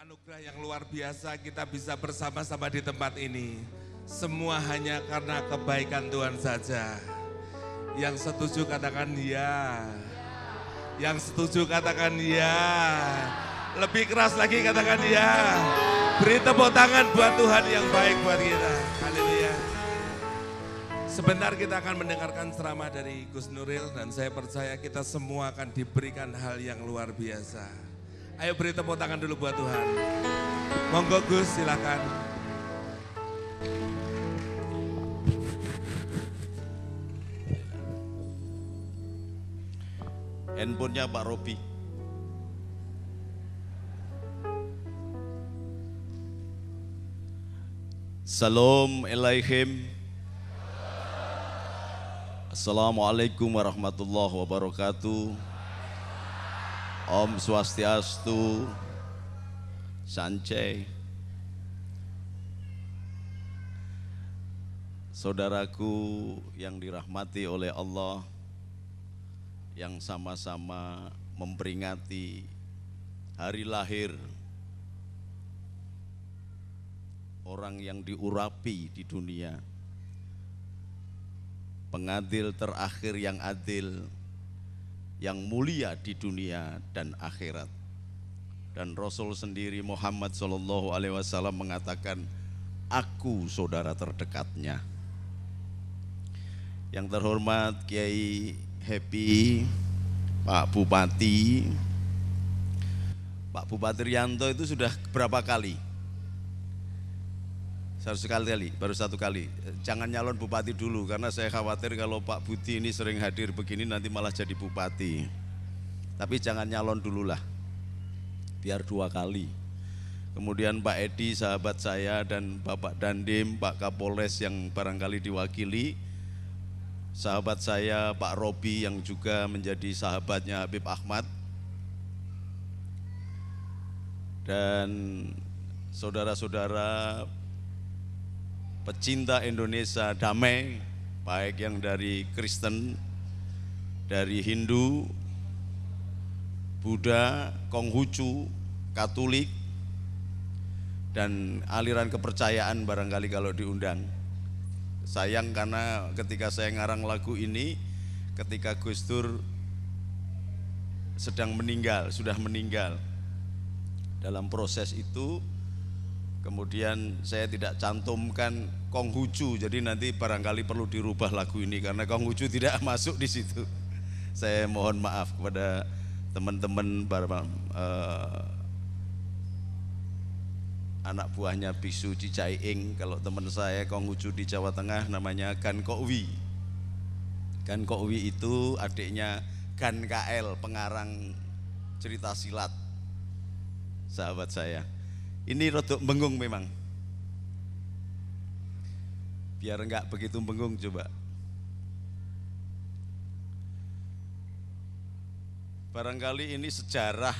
anugerah yang luar biasa kita bisa bersama-sama di tempat ini. Semua hanya karena kebaikan Tuhan saja. Yang setuju katakan ya. Yang setuju katakan ya. Lebih keras lagi katakan ya. Beri tepuk tangan buat Tuhan yang baik buat kita. Haleluya. Sebentar kita akan mendengarkan ceramah dari Gus Nuril dan saya percaya kita semua akan diberikan hal yang luar biasa. Ayo beri tepuk tangan dulu buat Tuhan. Monggo Gus, silakan. Handphonenya Pak Robi. Salam alaihim. Assalamualaikum warahmatullahi wabarakatuh. Om Swastiastu, Sancai. Saudaraku yang dirahmati oleh Allah, yang sama-sama memperingati hari lahir orang yang diurapi di dunia, pengadil terakhir yang adil, yang mulia di dunia dan akhirat. Dan Rasul sendiri Muhammad SAW mengatakan, aku saudara terdekatnya. Yang terhormat Kiai Happy, Pak Bupati Rianto itu sudah berapa kali? Baru satu kali. Jangan nyalon bupati dulu karena saya khawatir kalau Pak Budi ini sering hadir begini nanti malah jadi bupati. Tapi jangan nyalon dulu lah, biar 2 kali. Kemudian Pak Edi sahabat saya dan Bapak Dandim, Pak Kapolres yang barangkali diwakili, sahabat saya Pak Robi yang juga menjadi sahabatnya Habib Ahmad, dan saudara-saudara pecinta Indonesia damai, baik yang dari Kristen, dari Hindu, Buddha, Konghucu, Katolik, dan aliran kepercayaan barangkali kalau diundang. Sayang karena ketika saya ngarang lagu ini, ketika Gus Dur sudah meninggal. Dalam proses itu, kemudian saya tidak cantumkan Konghucu, jadi nanti barangkali perlu dirubah lagu ini karena Konghucu tidak masuk di situ. Saya mohon maaf kepada teman-teman anak buahnya Bisu Cicaiing. Kalau teman saya Konghucu di Jawa Tengah namanya Gan Kokwi. Gan Kokwi itu adiknya Gan KL, pengarang cerita silat, sahabat saya. Ini rodok bengung memang, biar enggak begitu bengung coba. Barangkali ini sejarah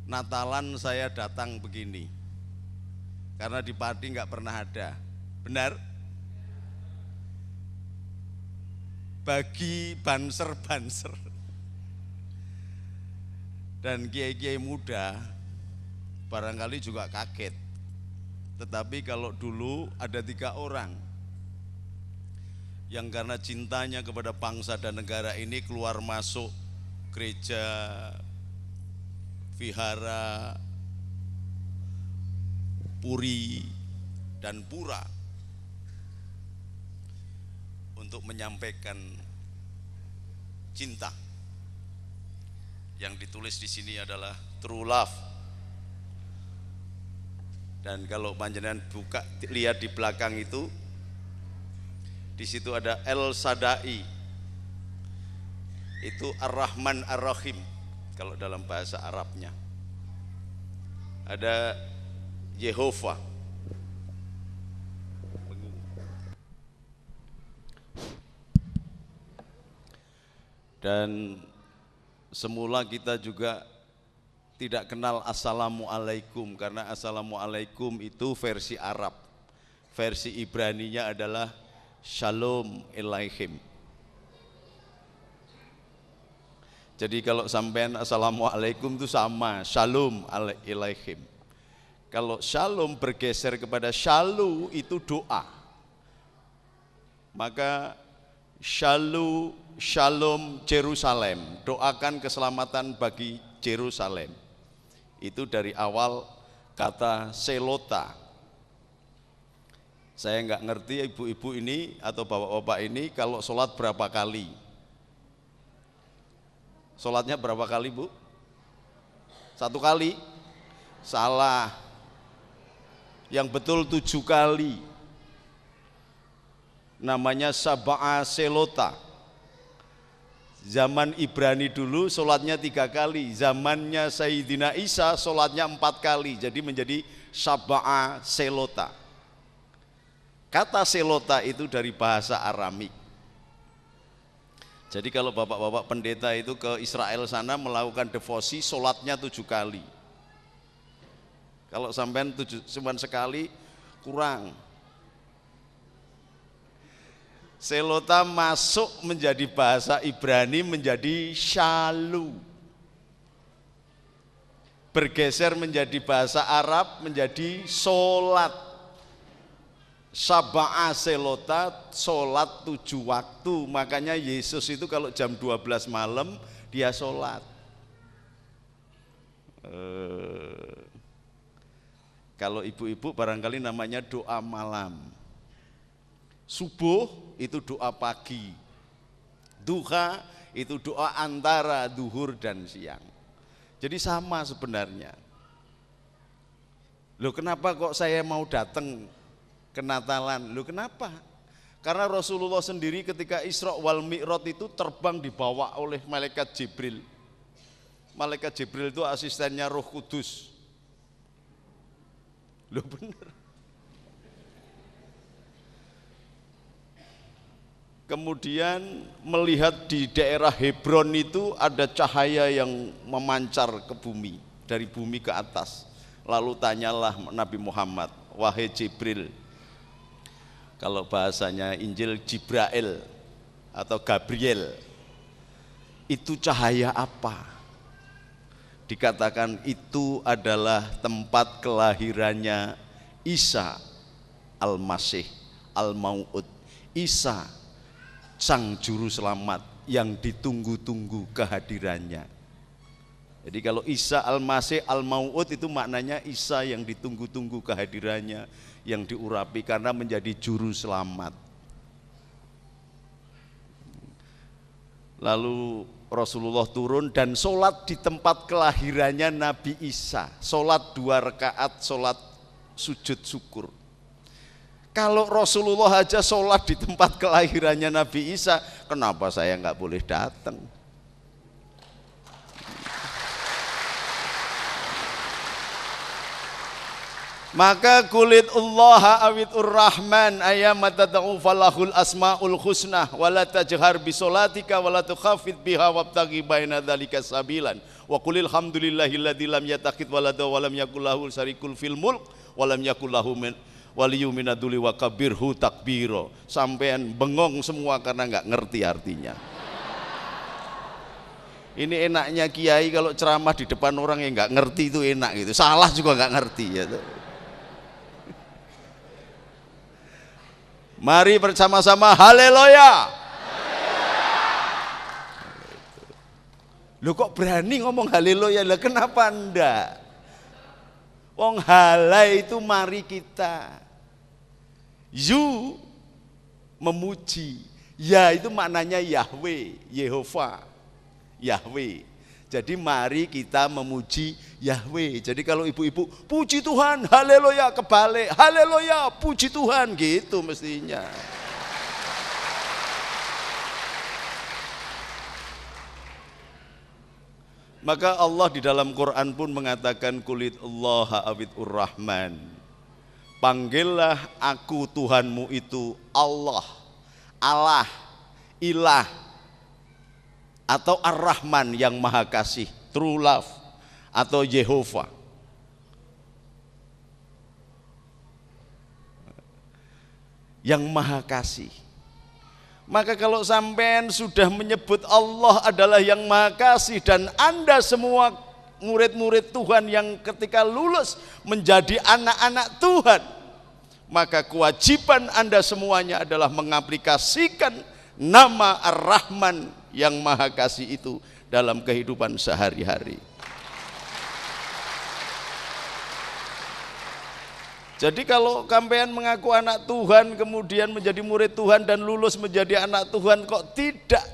Natalan saya datang begini, karena di Pati enggak pernah ada, benar? Bagi banser-banser dan kiai-kiai muda barangkali juga kaget. Tetapi kalau dulu ada 3 orang yang karena cintanya kepada bangsa dan negara ini keluar masuk gereja, vihara, puri, dan pura untuk menyampaikan cinta. Yang ditulis di sini adalah true love. Dan kalau panjenengan buka lihat di belakang itu, di situ ada El Sadai, itu Ar-Rahman Ar-Rahim kalau dalam bahasa Arabnya. Ada Yehova. Dan semula kita juga tidak kenal Assalamualaikum, karena Assalamualaikum itu versi Arab. Versi Ibraninya adalah Shalom Alaihim. Jadi kalau sampean Assalamualaikum itu sama, Shalom Alaihim. Kalau shalom bergeser kepada shalom itu doa. Maka shalom Jerusalem, doakan keselamatan bagi Jerusalem. Itu dari awal kata selota. Saya nggak ngerti ibu-ibu ini atau bapak-bapak ini kalau sholat berapa kali. Sholatnya berapa kali, Bu? 1 kali? Salah. Yang betul 7 kali. Namanya Sab'a Selota. Zaman Ibrani dulu sholatnya 3 kali. Zamannya Sayyidina Isa sholatnya 4 kali. Jadi menjadi Sab'a Selota. Kata selota itu dari bahasa Aramik. Jadi kalau bapak-bapak pendeta itu ke Israel sana melakukan devosi, sholatnya 7 kali. Kalau sampean cuma sekali kurang. Selota masuk menjadi bahasa Ibrani menjadi syalu. Bergeser menjadi bahasa Arab menjadi sholat. Sab'a selota, sholat 7 waktu. Makanya Yesus itu kalau jam 12 malam dia sholat. Kalau ibu-ibu barangkali namanya doa malam. Subuh itu doa pagi. Duha itu doa antara duhur dan siang. Jadi sama sebenarnya. Loh kenapa kok saya mau datang ke Natalan? Loh kenapa? Karena Rasulullah sendiri ketika Isra wal Mi'raj itu terbang dibawa oleh malaikat Jibril. Malaikat Jibril itu asistennya Roh Kudus. Loh bener. Kemudian melihat di daerah Hebron itu ada cahaya yang memancar ke bumi, dari bumi ke atas. Lalu tanyalah Nabi Muhammad, wahai Jibril, kalau bahasanya Injil Jibrail atau Gabriel, itu cahaya apa? Dikatakan itu adalah tempat kelahirannya Isa Al-Masih Al-Mau'ud. Isa sang juru selamat yang ditunggu-tunggu kehadirannya. Jadi kalau Isa Al-Masih Al-Mau'ud itu maknanya Isa yang ditunggu-tunggu kehadirannya, yang diurapi karena menjadi juru selamat. Lalu Rasulullah turun dan sholat di tempat kelahirannya Nabi Isa. Sholat 2 rakaat, sholat sujud syukur. Kalau Rasulullah aja sholat di tempat kelahirannya Nabi Isa, kenapa saya nggak boleh datang? Maka kulit Allah awitur rahman ayyamat tad'u falahul asmaul husna wala tajhar bisolatika wala tukhafid biha wabtaghi baina dzalika sabilan wa qulil hamdulillahilladzi lam yattakhidh walada wa lam yakul lahu syarikun fil mulk wa lam yakul lahu waliyyu minaduli wa kabirhu takbiro. Sampean bengong semua karena enggak ngerti artinya. Ini enaknya kiai kalau ceramah di depan orang yang enggak ngerti itu enak gitu. Salah juga enggak ngerti ya. Mari bersama-sama haleluya. Loh kok berani ngomong haleluya? Lah kenapa enggak? Wong halai itu mari kita. Yu memuji. Ya itu maknanya Yahweh, Yehova. Yahweh. Jadi mari kita memuji Yahweh. Jadi kalau ibu-ibu puji Tuhan, haleluya, kebalik, haleluya, puji Tuhan gitu mestinya. Maka Allah di dalam Quran pun mengatakan kulit Allah awitur rahman. Panggillah aku Tuhanmu itu Allah, Allah, ilah, atau Ar-Rahman yang maha kasih, true love, atau Yehova. Yang maha kasih. Maka kalau sampean sudah menyebut Allah adalah yang maha kasih dan Anda semua murid-murid Tuhan yang ketika lulus menjadi anak-anak Tuhan, maka kewajiban Anda semuanya adalah mengaplikasikan nama Ar-Rahman yang Maha Kasih itu dalam kehidupan sehari-hari. Jadi kalau sampean mengaku anak Tuhan, kemudian menjadi murid Tuhan dan lulus menjadi anak Tuhan, kok tidak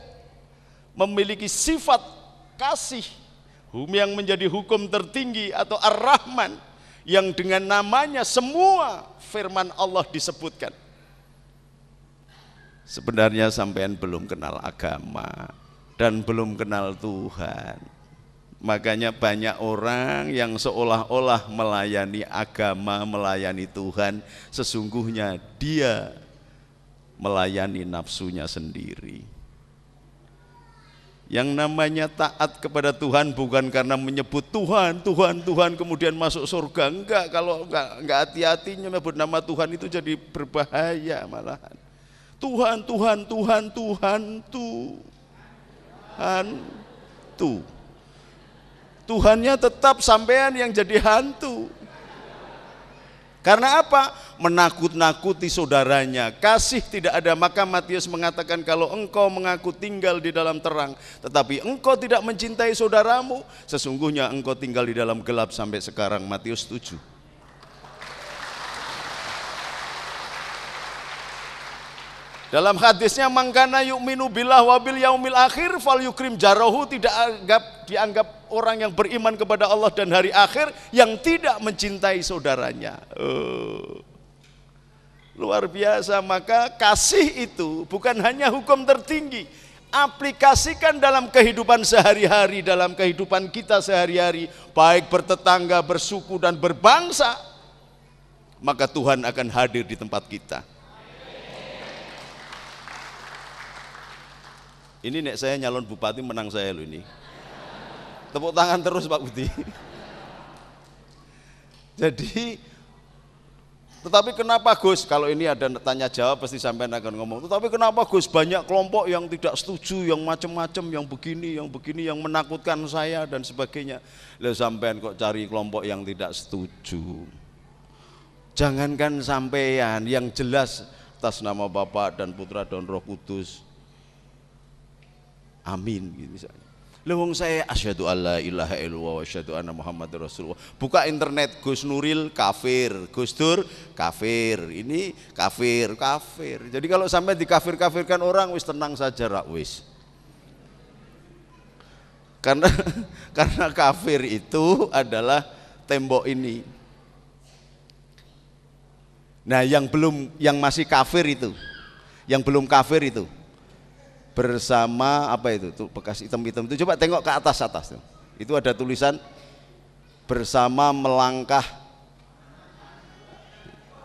memiliki sifat kasih yang menjadi hukum tertinggi atau Ar-Rahman, yang dengan namanya semua firman Allah disebutkan, sebenarnya sampean belum kenal agama dan belum kenal Tuhan. Makanya banyak orang yang seolah-olah melayani agama, melayani Tuhan, sesungguhnya dia melayani nafsunya sendiri. Yang namanya taat kepada Tuhan bukan karena menyebut Tuhan, Tuhan, Tuhan kemudian masuk surga. Enggak, kalau enggak hati-hati menyebut nama Tuhan itu jadi berbahaya malahan. Tuhan, Tuhan, Tuhan, Tuhan, Tuhan, Tuh. Tuhannya tetap sampean yang jadi hantu. Karena apa? Menakut-nakuti saudaranya. Kasih tidak ada. Maka Matius mengatakan, kalau engkau mengaku tinggal di dalam terang, tetapi engkau tidak mencintai saudaramu, sesungguhnya engkau tinggal di dalam gelap sampai sekarang. Matius 7. Dalam hadisnya, mangkana yu'minu billah wa bil yaumil akhir fal yukrim jarahu, tidak dianggap orang yang beriman kepada Allah dan hari akhir yang tidak mencintai saudaranya. Luar biasa. Maka kasih itu bukan hanya hukum tertinggi, aplikasikan dalam kehidupan sehari-hari, dalam kehidupan kita sehari-hari, baik bertetangga, bersuku dan berbangsa, maka Tuhan akan hadir di tempat kita. Ini nek saya nyalon bupati, menang saya loh ini. Tepuk tangan terus Pak Budi. Jadi, tetapi kenapa Gus? Kalau ini ada tanya jawab pasti sampean akan ngomong. Tetapi kenapa Gus banyak kelompok yang tidak setuju, yang macam-macam, yang begini, yang menakutkan saya dan sebagainya. Lah sampean kok cari kelompok yang tidak setuju. Jangankan sampean, yang jelas atas nama Bapa dan Putra dan Roh Kudus. Amin gitu misalnya. Lewong saya asyhadu alla ilaha illallah wa asyhadu anna Muhammadar Rasulullah. Buka internet, Gus Nuril kafir, Gus Dur kafir, ini kafir. Jadi kalau sampai dikafir-kafirkan orang, wis tenang saja rak wis. Karena kafir itu adalah tembok ini. Nah, yang masih kafir itu, yang belum kafir itu, bersama apa itu tuh bekas hitam-hitam itu, coba tengok ke atas tuh. Itu ada tulisan bersama melangkah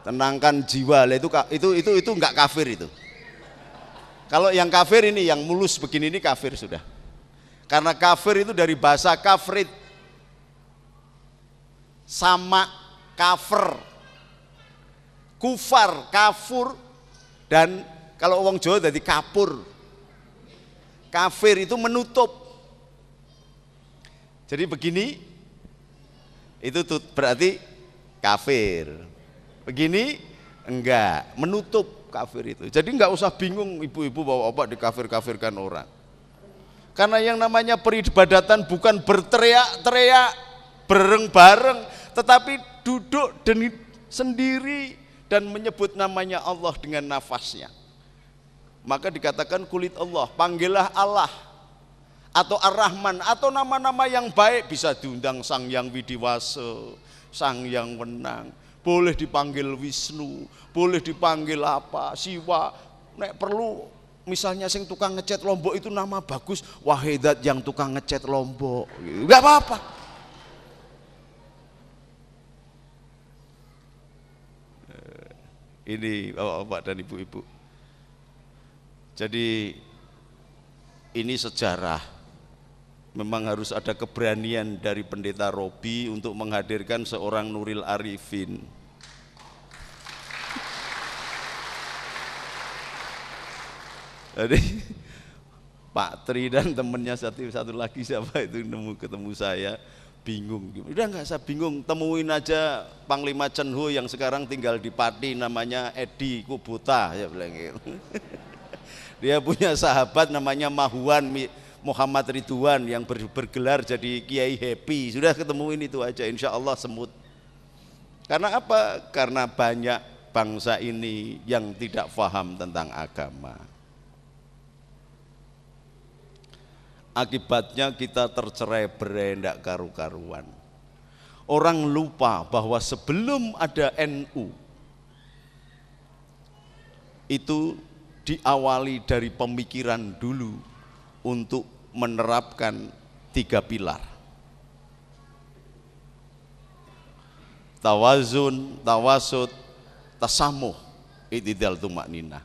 tenangkan jiwa. Itu enggak kafir itu. Kalau yang kafir ini, yang mulus begini ini kafir sudah. Karena kafir itu dari bahasa kafrit, sama kafir, kufar, kafur, dan kalau wong Jawa jadi kapur. Kafir itu menutup. Jadi begini, itu berarti kafir. Begini enggak, menutup kafir itu. Jadi enggak usah bingung ibu-ibu bapak-bapak dikafir-kafirkan orang. Karena yang namanya peribadatan bukan berteriak-teriak, bareng-bareng, tetapi duduk dan sendiri dan menyebut namanya Allah dengan nafasnya. Maka dikatakan kulit Allah, panggillah Allah atau Ar-Rahman atau nama-nama yang baik. Bisa diundang Sang Yang Widiwasa, Sang Yang Wenang, boleh dipanggil Wisnu, boleh dipanggil apa, Siwa. Nek perlu misalnya sing tukang ngecat Lombok itu nama bagus, Wahidat yang tukang ngecat Lombok, enggak apa-apa. Ini bapak-bapak dan ibu-ibu. Jadi ini sejarah. Memang harus ada keberanian dari Pendeta Robi untuk menghadirkan seorang Nuril Arifin. Jadi Pak Tri dan temannya satu lagi siapa itu ketemu saya, bingung. Udah nggak usah bingung, temuin aja Panglima Chenhu yang sekarang tinggal di Pati, namanya Edi Kubuta, ya bilang gitu. Dia punya sahabat namanya Muhammad Ridwan yang bergelar jadi Kiai Happy. Sudah ketemuin itu aja, insya Allah semut. Karena apa? Karena banyak bangsa ini yang tidak paham tentang agama. Akibatnya kita tercerai-berai, tidak karu-karuan. Orang lupa bahwa sebelum ada NU itu diawali dari pemikiran dulu untuk menerapkan 3 pilar. Tawazun, tawasud, tasamuh, i'tidal tumakninah.